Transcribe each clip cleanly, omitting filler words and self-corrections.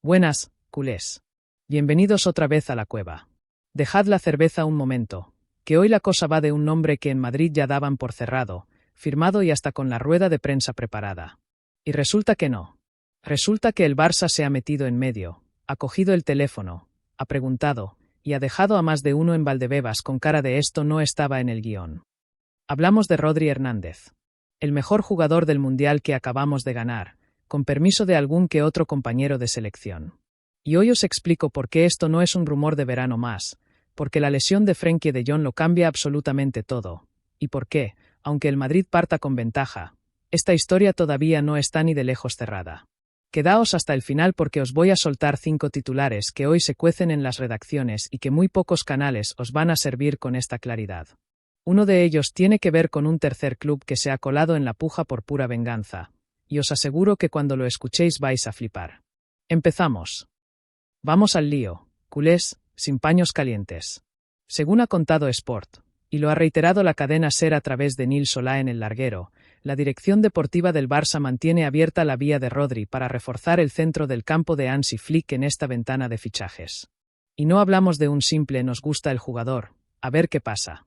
Buenas, culés. Bienvenidos otra vez a la cueva. Dejad la cerveza un momento, que hoy la cosa va de un nombre que en Madrid ya daban por cerrado, firmado y hasta con la rueda de prensa preparada. Y resulta que no. Resulta que el Barça se ha metido en medio, ha cogido el teléfono, ha preguntado, y ha dejado a más de uno en Valdebebas con cara de esto no estaba en el guión. Hablamos de Rodri Hernández, el mejor jugador del Mundial que acabamos de ganar, con permiso de algún que otro compañero de selección. Y hoy os explico por qué esto no es un rumor de verano más, porque la lesión de Frenkie de Jong lo cambia absolutamente todo, y por qué, aunque el Madrid parta con ventaja, esta historia todavía no está ni de lejos cerrada. Quedaos hasta el final porque os voy a soltar 5 titulares que hoy se cuecen en las redacciones y que muy pocos canales os van a servir con esta claridad. Uno de ellos tiene que ver con un tercer club que se ha colado en la puja por pura venganza, y os aseguro que cuando lo escuchéis vais a flipar. Empezamos. Vamos al lío, culés, sin paños calientes. Según ha contado Sport, y lo ha reiterado la cadena SER a través de Nil Solá en El Larguero, la dirección deportiva del Barça mantiene abierta la vía de Rodri para reforzar el centro del campo de Hansi Flick en esta ventana de fichajes. Y no hablamos de un simple nos gusta el jugador, a ver qué pasa.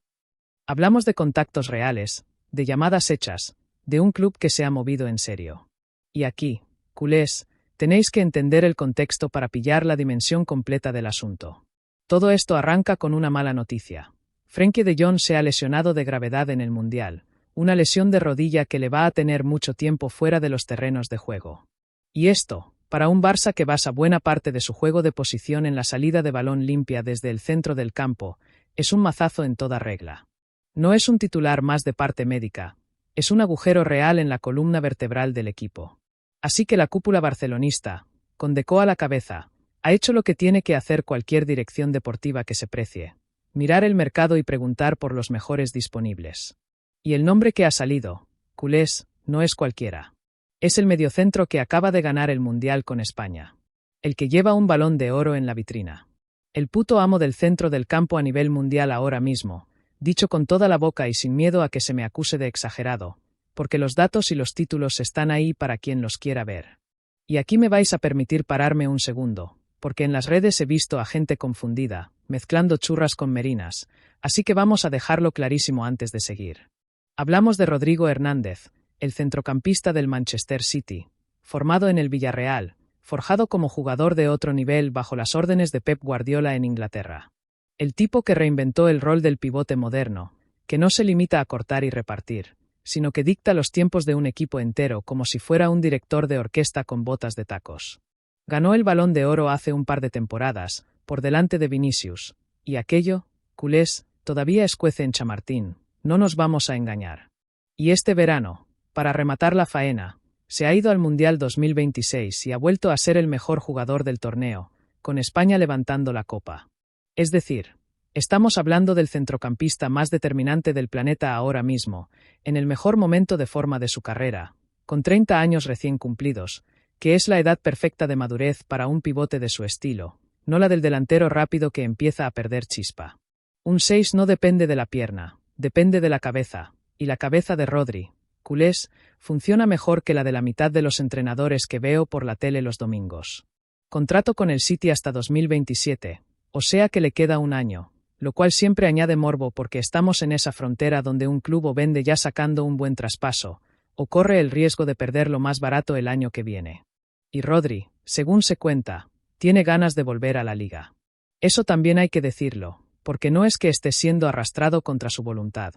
Hablamos de contactos reales, de llamadas hechas, de un club que se ha movido en serio. Y aquí, culés, tenéis que entender el contexto para pillar la dimensión completa del asunto. Todo esto arranca con una mala noticia. Frenkie de Jong se ha lesionado de gravedad en el Mundial, una lesión de rodilla que le va a tener mucho tiempo fuera de los terrenos de juego. Y esto, para un Barça que basa buena parte de su juego de posición en la salida de balón limpia desde el centro del campo, es un mazazo en toda regla. No es un titular más de parte médica, es un agujero real en la columna vertebral del equipo. Así que la cúpula barcelonista, con Deco a la cabeza, ha hecho lo que tiene que hacer cualquier dirección deportiva que se precie: mirar el mercado y preguntar por los mejores disponibles. Y el nombre que ha salido, culés, no es cualquiera. Es el mediocentro que acaba de ganar el Mundial con España. El que lleva un Balón de Oro en la vitrina. El puto amo del centro del campo a nivel mundial ahora mismo, dicho con toda la boca y sin miedo a que se me acuse de exagerado, porque los datos y los títulos están ahí para quien los quiera ver. Y aquí me vais a permitir pararme un segundo, porque en las redes he visto a gente confundida, mezclando churras con merinas, así que vamos a dejarlo clarísimo antes de seguir. Hablamos de Rodrigo Hernández, el centrocampista del Manchester City, formado en el Villarreal, forjado como jugador de otro nivel bajo las órdenes de Pep Guardiola en Inglaterra. El tipo que reinventó el rol del pivote moderno, que no se limita a cortar y repartir, sino que dicta los tiempos de un equipo entero como si fuera un director de orquesta con botas de tacos. Ganó el Balón de Oro hace un par de temporadas, por delante de Vinicius, y aquello, culés, todavía escuece en Chamartín, no nos vamos a engañar. Y este verano, para rematar la faena, se ha ido al Mundial 2026 y ha vuelto a ser el mejor jugador del torneo, con España levantando la copa. Es decir, estamos hablando del centrocampista más determinante del planeta ahora mismo, en el mejor momento de forma de su carrera, con 30 años recién cumplidos, que es la edad perfecta de madurez para un pivote de su estilo, no la del delantero rápido que empieza a perder chispa. Un 6 no depende de la pierna, depende de la cabeza, y la cabeza de Rodri, culés, funciona mejor que la de la mitad de los entrenadores que veo por la tele los domingos. Contrato con el City hasta 2027, o sea que le queda un año, lo cual siempre añade morbo porque estamos en esa frontera donde un club o vende ya sacando un buen traspaso, o corre el riesgo de perderlo más barato el año que viene. Y Rodri, según se cuenta, tiene ganas de volver a la liga. Eso también hay que decirlo, porque no es que esté siendo arrastrado contra su voluntad.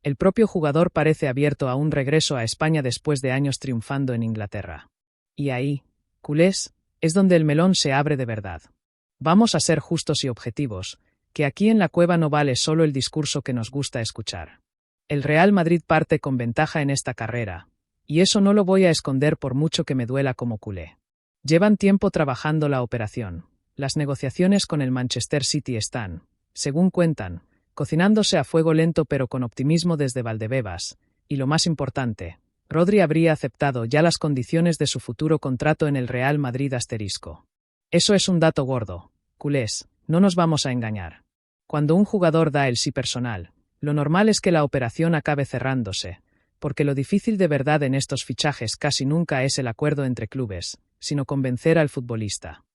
El propio jugador parece abierto a un regreso a España después de años triunfando en Inglaterra. Y ahí, culés, es donde el melón se abre de verdad. Vamos a ser justos y objetivos, que aquí en la cueva no vale solo el discurso que nos gusta escuchar. El Real Madrid parte con ventaja en esta carrera, y eso no lo voy a esconder por mucho que me duela como culé. Llevan tiempo trabajando la operación. Las negociaciones con el Manchester City están, según cuentan, cocinándose a fuego lento pero con optimismo desde Valdebebas, y lo más importante, Rodri habría aceptado ya las condiciones de su futuro contrato en el Real Madrid asterisco. Eso es un dato gordo, culés, no nos vamos a engañar. Cuando un jugador da el sí personal, lo normal es que la operación acabe cerrándose, porque lo difícil de verdad en estos fichajes casi nunca es el acuerdo entre clubes, sino convencer al futbolista.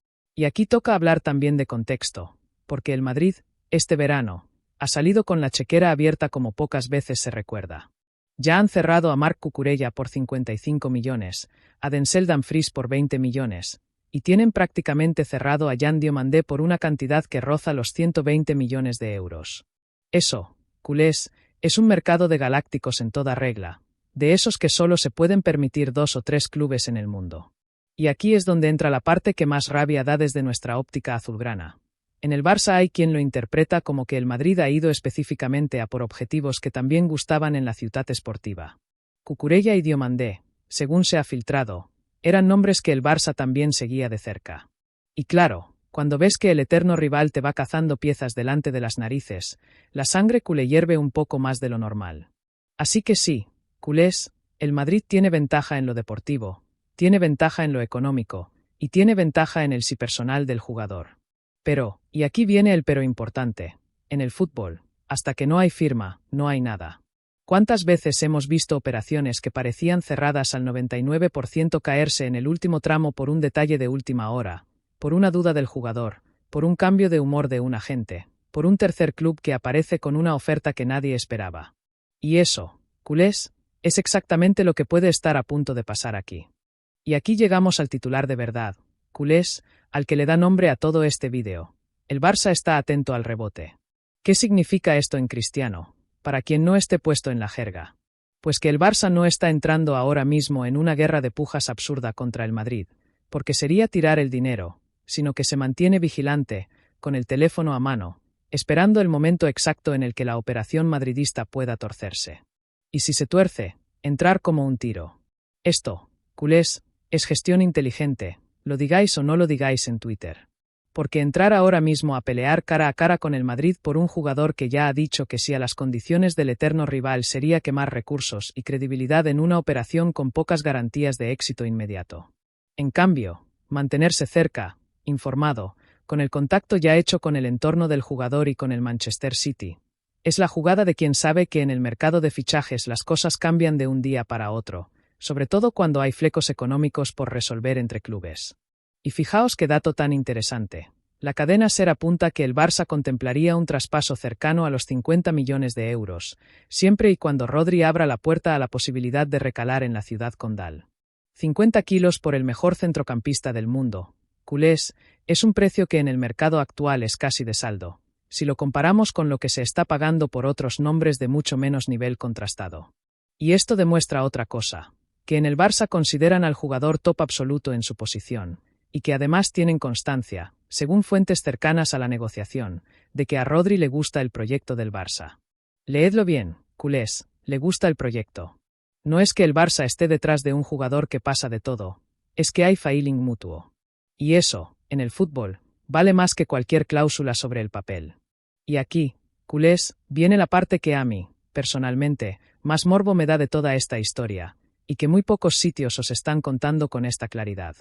Y aquí toca hablar también de contexto, porque el Madrid, este verano, ha salido con la chequera abierta como pocas veces se recuerda. Ya han cerrado a Marc Cucurella por 55 millones, a Denzel Dumfries por 20 millones, y tienen prácticamente cerrado a Yan Diomandé por una cantidad que roza los 120 millones de euros. Eso, culés, es un mercado de galácticos en toda regla, de esos que solo se pueden permitir 2 o 3 clubes en el mundo. Y aquí es donde entra la parte que más rabia da desde nuestra óptica azulgrana. En el Barça hay quien lo interpreta como que el Madrid ha ido específicamente a por objetivos que también gustaban en la Ciutat Esportiva. Cucurella y Diomandé, según se ha filtrado, eran nombres que el Barça también seguía de cerca. Y claro, cuando ves que el eterno rival te va cazando piezas delante de las narices, la sangre culé hierve un poco más de lo normal. Así que sí, culés, el Madrid tiene ventaja en lo deportivo, tiene ventaja en lo económico, y tiene ventaja en el sí personal del jugador. Pero, y aquí viene el pero importante, en el fútbol, hasta que no hay firma, no hay nada. ¿Cuántas veces hemos visto operaciones que parecían cerradas al 99% caerse en el último tramo por un detalle de última hora, por una duda del jugador, por un cambio de humor de un agente, por un tercer club que aparece con una oferta que nadie esperaba? Y eso, culés, es exactamente lo que puede estar a punto de pasar aquí. Y aquí llegamos al titular de verdad, culés, al que le da nombre a todo este vídeo. El Barça está atento al rebote. ¿Qué significa esto en cristiano, para quien no esté puesto en la jerga? Pues que el Barça no está entrando ahora mismo en una guerra de pujas absurda contra el Madrid, porque sería tirar el dinero, sino que se mantiene vigilante, con el teléfono a mano, esperando el momento exacto en el que la operación madridista pueda torcerse. Y si se tuerce, entrar como un tiro. Esto, culés, es gestión inteligente, lo digáis o no lo digáis en Twitter. Porque entrar ahora mismo a pelear cara a cara con el Madrid por un jugador que ya ha dicho que sí a las condiciones del eterno rival sería quemar recursos y credibilidad en una operación con pocas garantías de éxito inmediato. En cambio, mantenerse cerca, informado, con el contacto ya hecho con el entorno del jugador y con el Manchester City, es la jugada de quien sabe que en el mercado de fichajes las cosas cambian de un día para otro, sobre todo cuando hay flecos económicos por resolver entre clubes. Y fijaos qué dato tan interesante. La cadena SER apunta que el Barça contemplaría un traspaso cercano a los 50 millones de euros, siempre y cuando Rodri abra la puerta a la posibilidad de recalar en la ciudad condal. 50 kilos por el mejor centrocampista del mundo, culés, es un precio que en el mercado actual es casi de saldo, si lo comparamos con lo que se está pagando por otros nombres de mucho menos nivel contrastado. Y esto demuestra otra cosa, que en el Barça consideran al jugador top absoluto en su posición, y que además tienen constancia, según fuentes cercanas a la negociación, de que a Rodri le gusta el proyecto del Barça. Leedlo bien, culés, le gusta el proyecto. No es que el Barça esté detrás de un jugador que pasa de todo, es que hay feeling mutuo. Y eso, en el fútbol, vale más que cualquier cláusula sobre el papel. Y aquí, culés, viene la parte que a mí, personalmente, más morbo me da de toda esta historia, y que muy pocos sitios os están contando con esta claridad.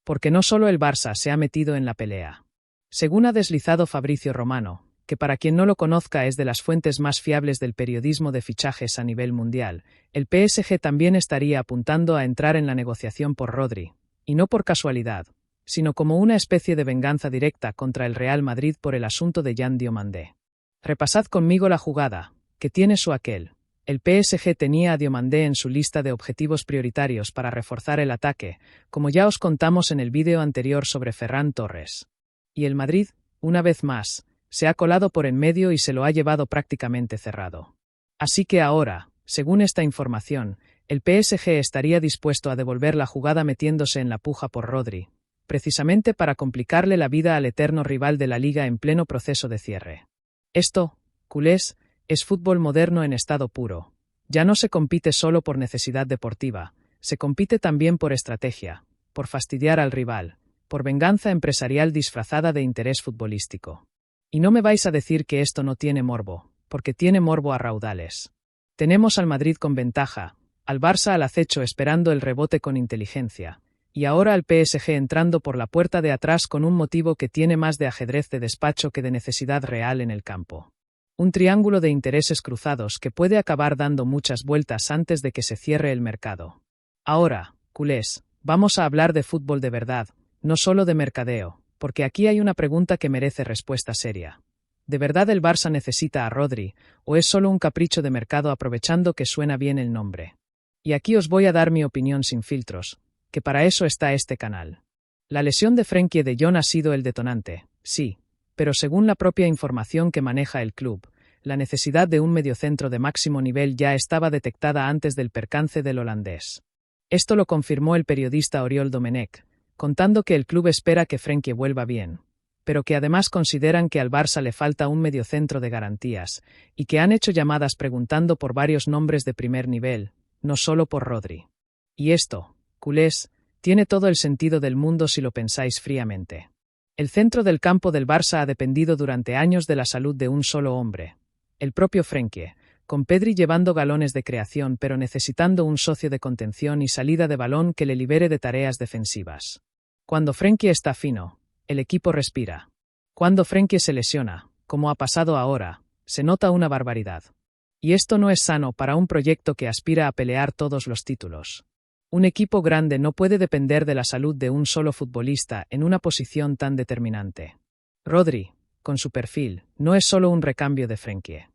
Porque no solo el Barça se ha metido en la pelea. Según ha deslizado Fabrizio Romano, que para quien no lo conozca es de las fuentes más fiables del periodismo de fichajes a nivel mundial, el PSG también estaría apuntando a entrar en la negociación por Rodri, y no por casualidad, sino como una especie de venganza directa contra el Real Madrid por el asunto de Yan Diomandé. Repasad conmigo la jugada, que tiene su aquel. El PSG tenía a Diomandé en su lista de objetivos prioritarios para reforzar el ataque, como ya os contamos en el vídeo anterior sobre Ferran Torres. Y el Madrid, una vez más, se ha colado por en medio y se lo ha llevado prácticamente cerrado. Así que ahora, según esta información, el PSG estaría dispuesto a devolver la jugada metiéndose en la puja por Rodri, precisamente para complicarle la vida al eterno rival de la liga en pleno proceso de cierre. Esto, culés, es fútbol moderno en estado puro. Ya no se compite solo por necesidad deportiva, se compite también por estrategia, por fastidiar al rival, por venganza empresarial disfrazada de interés futbolístico. Y no me vais a decir que esto no tiene morbo, porque tiene morbo a raudales. Tenemos al Madrid con ventaja, al Barça al acecho esperando el rebote con inteligencia, y ahora al PSG entrando por la puerta de atrás con un motivo que tiene más de ajedrez de despacho que de necesidad real en el campo. Un triángulo de intereses cruzados que puede acabar dando muchas vueltas antes de que se cierre el mercado. Ahora, culés, vamos a hablar de fútbol de verdad, no solo de mercadeo, porque aquí hay una pregunta que merece respuesta seria. ¿De verdad el Barça necesita a Rodri, o es solo un capricho de mercado aprovechando que suena bien el nombre? Y aquí os voy a dar mi opinión sin filtros, que para eso está este canal. La lesión de Frenkie de Jong ha sido el detonante, sí, pero según la propia información que maneja el club, la necesidad de un mediocentro de máximo nivel ya estaba detectada antes del percance del holandés. Esto lo confirmó el periodista Oriol Domenech, contando que el club espera que Frenkie vuelva bien, pero que además consideran que al Barça le falta un mediocentro de garantías, y que han hecho llamadas preguntando por varios nombres de primer nivel, no solo por Rodri. Y esto, culés, tiene todo el sentido del mundo si lo pensáis fríamente. El centro del campo del Barça ha dependido durante años de la salud de un solo hombre, el propio Frenkie, con Pedri llevando galones de creación pero necesitando un socio de contención y salida de balón que le libere de tareas defensivas. Cuando Frenkie está fino, el equipo respira. Cuando Frenkie se lesiona, como ha pasado ahora, se nota una barbaridad. Y esto no es sano para un proyecto que aspira a pelear todos los títulos. Un equipo grande no puede depender de la salud de un solo futbolista en una posición tan determinante. Rodri, con su perfil, no es solo un recambio de Frenkie.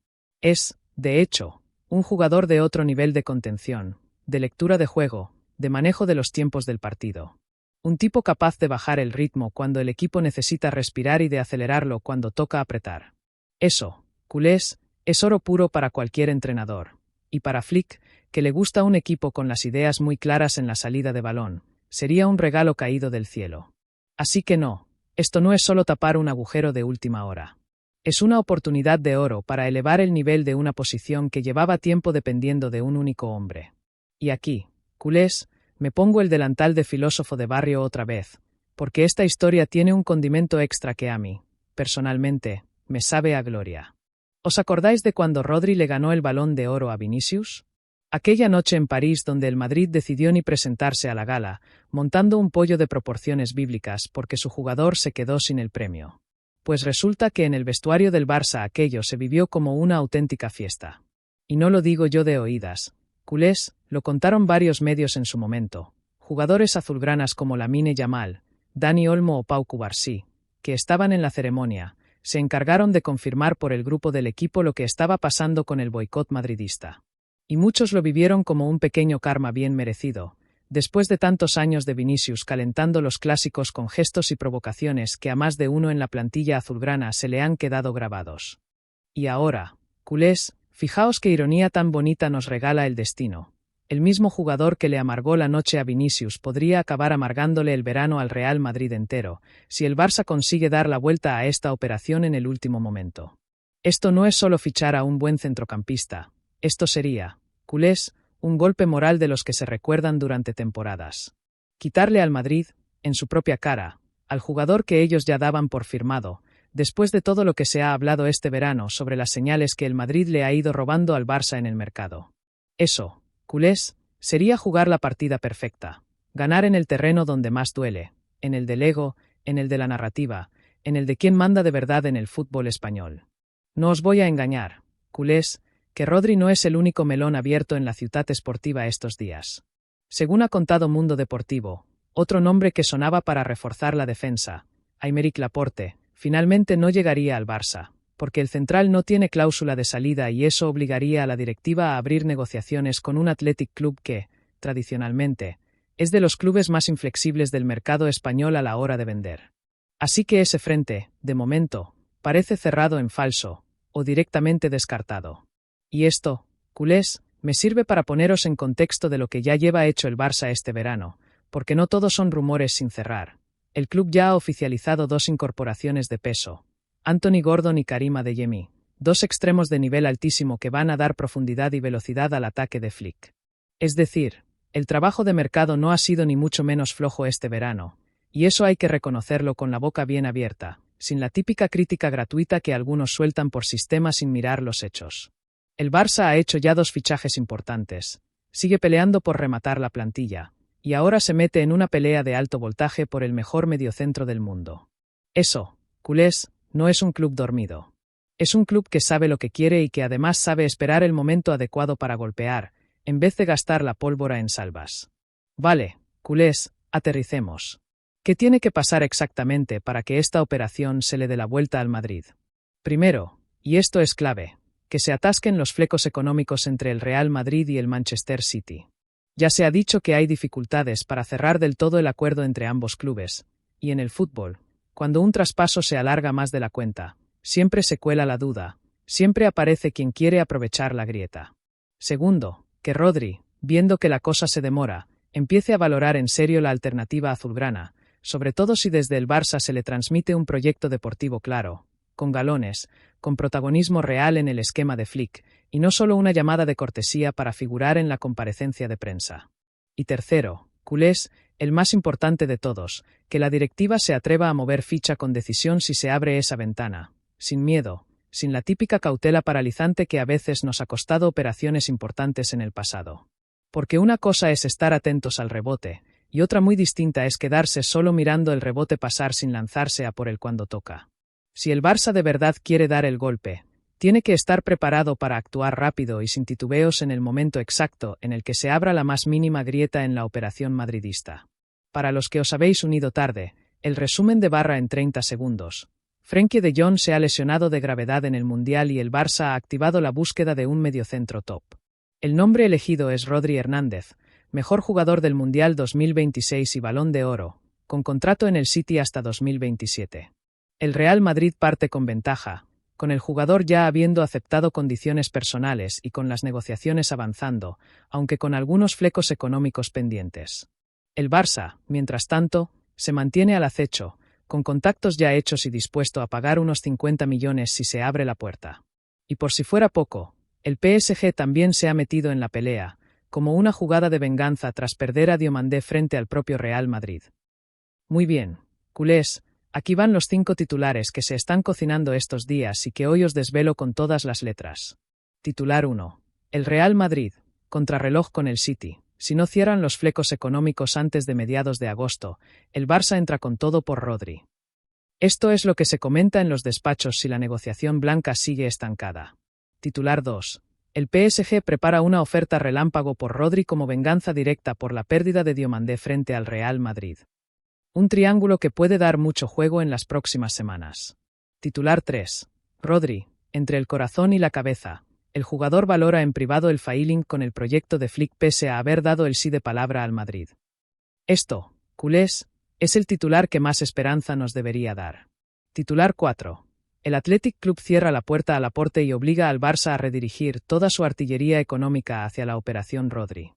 Es, de hecho, un jugador de otro nivel de contención, de lectura de juego, de manejo de los tiempos del partido. Un tipo capaz de bajar el ritmo cuando el equipo necesita respirar y de acelerarlo cuando toca apretar. Eso, culés, es oro puro para cualquier entrenador. Y para Flick, que le gusta un equipo con las ideas muy claras en la salida de balón, sería un regalo caído del cielo. Así que no, esto no es solo tapar un agujero de última hora. Es una oportunidad de oro para elevar el nivel de una posición que llevaba tiempo dependiendo de un único hombre. Y aquí, culés, me pongo el delantal de filósofo de barrio otra vez, porque esta historia tiene un condimento extra que a mí, personalmente, me sabe a gloria. ¿Os acordáis de cuando Rodri le ganó el Balón de Oro a Vinicius? Aquella noche en París donde el Madrid decidió ni presentarse a la gala, montando un pollo de proporciones bíblicas porque su jugador se quedó sin el premio. Pues resulta que en el vestuario del Barça aquello se vivió como una auténtica fiesta. Y no lo digo yo de oídas. Culés, lo contaron varios medios en su momento. Jugadores azulgranas como Lamine Yamal, Dani Olmo o Pau Cubarsí, que estaban en la ceremonia, se encargaron de confirmar por el grupo del equipo lo que estaba pasando con el boicot madridista. Y muchos lo vivieron como un pequeño karma bien merecido, después de tantos años de Vinicius calentando los clásicos con gestos y provocaciones que a más de uno en la plantilla azulgrana se le han quedado grabados. Y ahora, culés, fijaos qué ironía tan bonita nos regala el destino. El mismo jugador que le amargó la noche a Vinicius podría acabar amargándole el verano al Real Madrid entero, si el Barça consigue dar la vuelta a esta operación en el último momento. Esto no es solo fichar a un buen centrocampista, esto sería, culés, un golpe moral de los que se recuerdan durante temporadas. Quitarle al Madrid, en su propia cara, al jugador que ellos ya daban por firmado, después de todo lo que se ha hablado este verano sobre las señales que el Madrid le ha ido robando al Barça en el mercado. Eso, culés, sería jugar la partida perfecta, ganar en el terreno donde más duele, en el del ego, en el de la narrativa, en el de quién manda de verdad en el fútbol español. No os voy a engañar, culés, que Rodri no es el único melón abierto en la ciutat esportiva estos días. Según ha contado Mundo Deportivo, otro nombre que sonaba para reforzar la defensa, Aymeric Laporte, finalmente no llegaría al Barça, porque el central no tiene cláusula de salida y eso obligaría a la directiva a abrir negociaciones con un Athletic Club que, tradicionalmente, es de los clubes más inflexibles del mercado español a la hora de vender. Así que ese frente, de momento, parece cerrado en falso, o directamente descartado. Y esto, culés, me sirve para poneros en contexto de lo que ya lleva hecho el Barça este verano, porque no todos son rumores sin cerrar. El club ya ha oficializado 2 incorporaciones de peso, Anthony Gordon y Karim Adeyemi, 2 extremos de nivel altísimo que van a dar profundidad y velocidad al ataque de Flick. Es decir, el trabajo de mercado no ha sido ni mucho menos flojo este verano, y eso hay que reconocerlo con la boca bien abierta, sin la típica crítica gratuita que algunos sueltan por sistema sin mirar los hechos. El Barça ha hecho ya 2 fichajes importantes, sigue peleando por rematar la plantilla, y ahora se mete en una pelea de alto voltaje por el mejor mediocentro del mundo. Eso, culés, no es un club dormido. Es un club que sabe lo que quiere y que además sabe esperar el momento adecuado para golpear, en vez de gastar la pólvora en salvas. Vale, culés, aterricemos. ¿Qué tiene que pasar exactamente para que esta operación se le dé la vuelta al Madrid? Primero, y esto es clave, que se atasquen los flecos económicos entre el Real Madrid y el Manchester City. Ya se ha dicho que hay dificultades para cerrar del todo el acuerdo entre ambos clubes, y en el fútbol, cuando un traspaso se alarga más de la cuenta, siempre se cuela la duda, siempre aparece quien quiere aprovechar la grieta. Segundo, que Rodri, viendo que la cosa se demora, empiece a valorar en serio la alternativa azulgrana, sobre todo si desde el Barça se le transmite un proyecto deportivo claro, con galones, con protagonismo real en el esquema de Flick, y no solo una llamada de cortesía para figurar en la comparecencia de prensa. Y tercero, culés, el más importante de todos, que la directiva se atreva a mover ficha con decisión si se abre esa ventana, sin miedo, sin la típica cautela paralizante que a veces nos ha costado operaciones importantes en el pasado. Porque una cosa es estar atentos al rebote, y otra muy distinta es quedarse solo mirando el rebote pasar sin lanzarse a por él cuando toca. Si el Barça de verdad quiere dar el golpe, tiene que estar preparado para actuar rápido y sin titubeos en el momento exacto en el que se abra la más mínima grieta en la operación madridista. Para los que os habéis unido tarde, el resumen de Barra en 30 segundos. Frenkie de Jong se ha lesionado de gravedad en el Mundial y el Barça ha activado la búsqueda de un mediocentro top. El nombre elegido es Rodri Hernández, mejor jugador del Mundial 2026 y Balón de Oro, con contrato en el City hasta 2027. El Real Madrid parte con ventaja, con el jugador ya habiendo aceptado condiciones personales y con las negociaciones avanzando, aunque con algunos flecos económicos pendientes. El Barça, mientras tanto, se mantiene al acecho, con contactos ya hechos y dispuesto a pagar unos 50 millones si se abre la puerta. Y por si fuera poco, el PSG también se ha metido en la pelea, como una jugada de venganza tras perder a Diomandé frente al propio Real Madrid. Muy bien, culés, aquí van los 5 titulares que se están cocinando estos días y que hoy os desvelo con todas las letras. Titular 1. El Real Madrid, contrarreloj con el City. Si no cierran los flecos económicos antes de mediados de agosto, el Barça entra con todo por Rodri. Esto es lo que se comenta en los despachos si la negociación blanca sigue estancada. Titular 2. El PSG prepara una oferta relámpago por Rodri como venganza directa por la pérdida de Diomandé frente al Real Madrid. Un triángulo que puede dar mucho juego en las próximas semanas. Titular 3. Rodri, entre el corazón y la cabeza. El jugador valora en privado el filing con el proyecto de Flick pese a haber dado el sí de palabra al Madrid. Esto, culés, es el titular que más esperanza nos debería dar. Titular 4. El Athletic Club cierra la puerta al aporte y obliga al Barça a redirigir toda su artillería económica hacia la operación Rodri.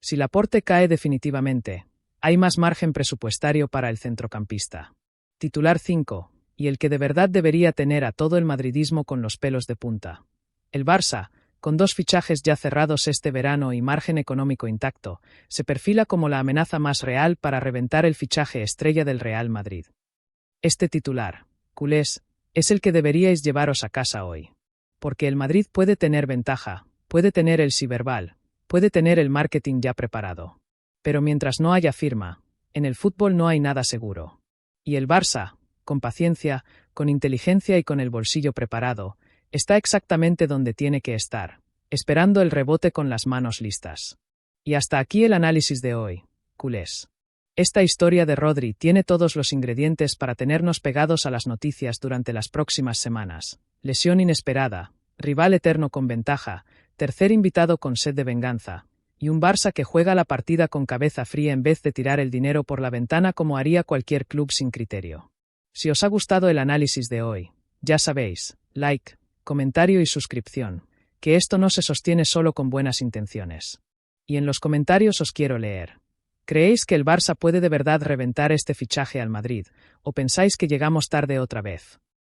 Si el aporte cae definitivamente, hay más margen presupuestario para el centrocampista. Titular 5, y el que de verdad debería tener a todo el madridismo con los pelos de punta. El Barça, con 2 fichajes ya cerrados este verano y margen económico intacto, se perfila como la amenaza más real para reventar el fichaje estrella del Real Madrid. Este titular, culés, es el que deberíais llevaros a casa hoy. Porque el Madrid puede tener ventaja, puede tener el sí verbal, puede tener el marketing ya preparado. Pero mientras no haya firma, en el fútbol no hay nada seguro. Y el Barça, con paciencia, con inteligencia y con el bolsillo preparado, está exactamente donde tiene que estar, esperando el rebote con las manos listas. Y hasta aquí el análisis de hoy, culés. Esta historia de Rodri tiene todos los ingredientes para tenernos pegados a las noticias durante las próximas semanas. Lesión inesperada, rival eterno con ventaja, tercer invitado con sed de venganza, y un Barça que juega la partida con cabeza fría en vez de tirar el dinero por la ventana como haría cualquier club sin criterio. Si os ha gustado el análisis de hoy, ya sabéis, like, comentario y suscripción, que esto no se sostiene solo con buenas intenciones. Y en los comentarios os quiero leer. ¿Creéis que el Barça puede de verdad reventar este fichaje al Madrid, o pensáis que llegamos tarde otra vez?